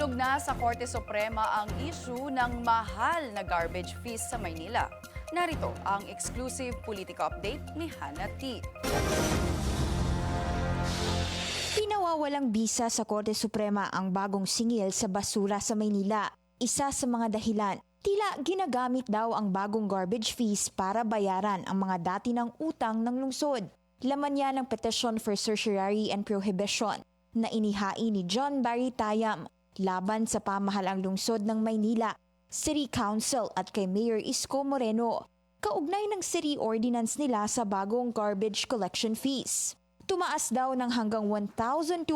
Tumutunog na sa Korte Suprema ang issue ng mahal na garbage fees sa Maynila. Narito ang exclusive politika update ni Hannah T. Pinawawalang bisa sa Korte Suprema ang bagong singil sa basura sa Maynila. Isa sa mga dahilan, tila ginagamit daw ang bagong garbage fees para bayaran ang mga dati ng utang ng lungsod. Laman niya ng Petition for Certiorari and Prohibition na inihain ni John Barry Tayam laban sa pamahalang lungsod ng Maynila, City Council at kay Mayor Isko Moreno, kaugnay ng city ordinance nila sa bagong garbage collection fees. Tumaas daw ng hanggang 1,200%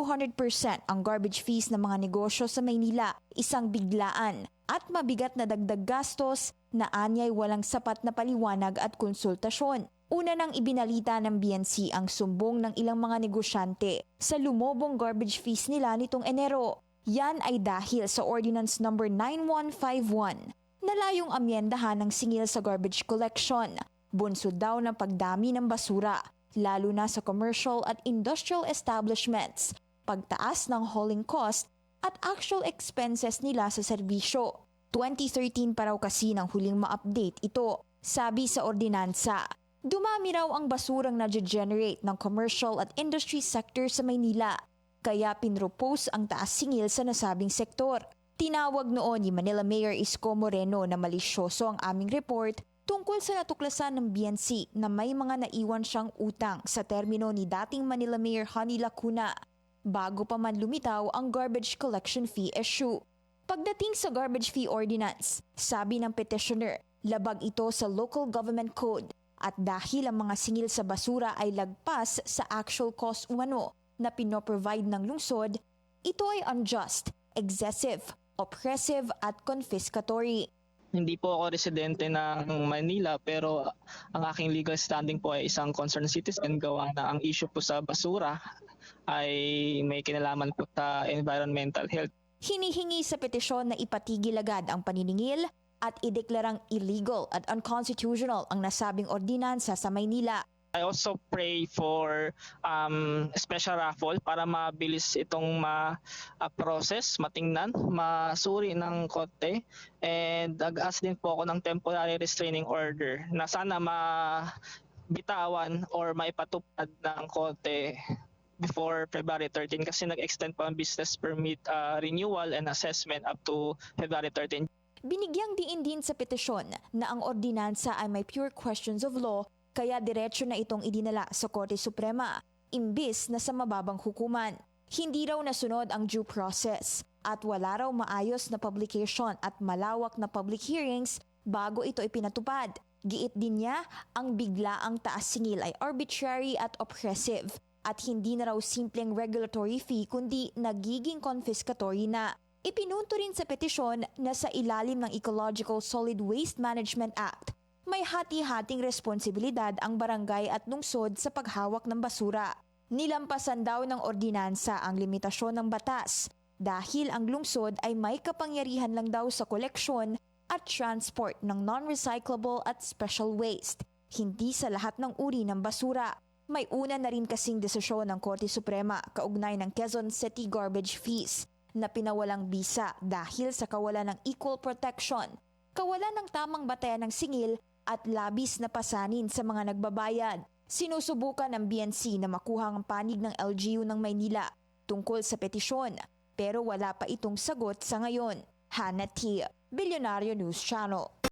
ang garbage fees ng mga negosyo sa Maynila, isang biglaan at mabigat na dagdag gastos na anyay walang sapat na paliwanag at konsultasyon. Una nang ibinalita ng BNC ang sumbong ng ilang mga negosyante sa lumobong garbage fees nila nitong Enero. Yan ay dahil sa Ordinance No. 9151 na layong amyendahan ng singil sa garbage collection. Bunsod daw ng pagdami ng basura, lalo na sa commercial at industrial establishments, pagtaas ng hauling cost at actual expenses nila sa serbisyo. 2013 pa raw kasi nang huling ma-update ito, sabi sa ordinansa. Dumami raw ang basurang na-generate ng commercial at industry sector sa Maynila, kaya pinropose ang taas singil sa nasabing sektor. Tinawag noon ni Manila Mayor Isko Moreno na malisyoso ang aming report tungkol sa natuklasan ng BNC na may mga naiwan siyang utang sa termino ni dating Manila Mayor Honey Lacuna bago pa man lumitaw ang garbage collection fee issue. Pagdating sa garbage fee ordinance, sabi ng petitioner, labag ito sa local government code at dahil ang mga singil sa basura ay lagpas sa actual cost umano na pinoprovide ng lungsod, ito ay unjust, excessive, oppressive at confiscatory. Hindi po ako residente ng Manila pero ang aking legal standing po ay isang concerned citizen gawa na ang issue po sa basura ay may kinalaman po sa environmental health. Hinihingi sa petisyon na ipatigil agad ang paniningil at ideklarang illegal at unconstitutional ang nasabing ordinansa sa Maynila. I also pray for special raffle para mabilis itong process, matingnan, masuri ng korte. And nag-ask din po ako ng temporary restraining order na sana mabitawan or maipatupad ng korte before February 13 kasi nag-extend pa ang business permit renewal and assessment up to February 13. Binigyang diin din sa petisyon na ang ordinansa ay may pure questions of law kaya diretsyo na itong idinala sa Korte Suprema, imbis na sa mababang hukuman. Hindi raw nasunod ang due process at wala raw maayos na publication at malawak na public hearings bago ito ipinatupad. Giit din niya, ang biglaang taas singil ay arbitrary at oppressive at hindi na raw simpleng regulatory fee kundi nagiging confiscatory na. Ipinunto rin sa petisyon na sa ilalim ng Ecological Solid Waste Management Act, may hati-hating responsibilidad ang barangay at lungsod sa paghawak ng basura. Nilampasan daw ng ordinansa ang limitasyon ng batas dahil ang lungsod ay may kapangyarihan lang daw sa koleksyon at transport ng non-recyclable at special waste, hindi sa lahat ng uri ng basura. May una na rin kasing desisyon ng Korte Suprema kaugnay ng Quezon City garbage fees na pinawalang bisa dahil sa kawalan ng equal protection, kawalan ng tamang batayan ng singil at labis na pasanin sa mga nagbabayad. Sinusubukan ng BNC na makuha ang panig ng LGU ng Maynila tungkol sa petisyon pero wala pa itong sagot sa ngayon. Hannah T. Bilyonaryo News Channel.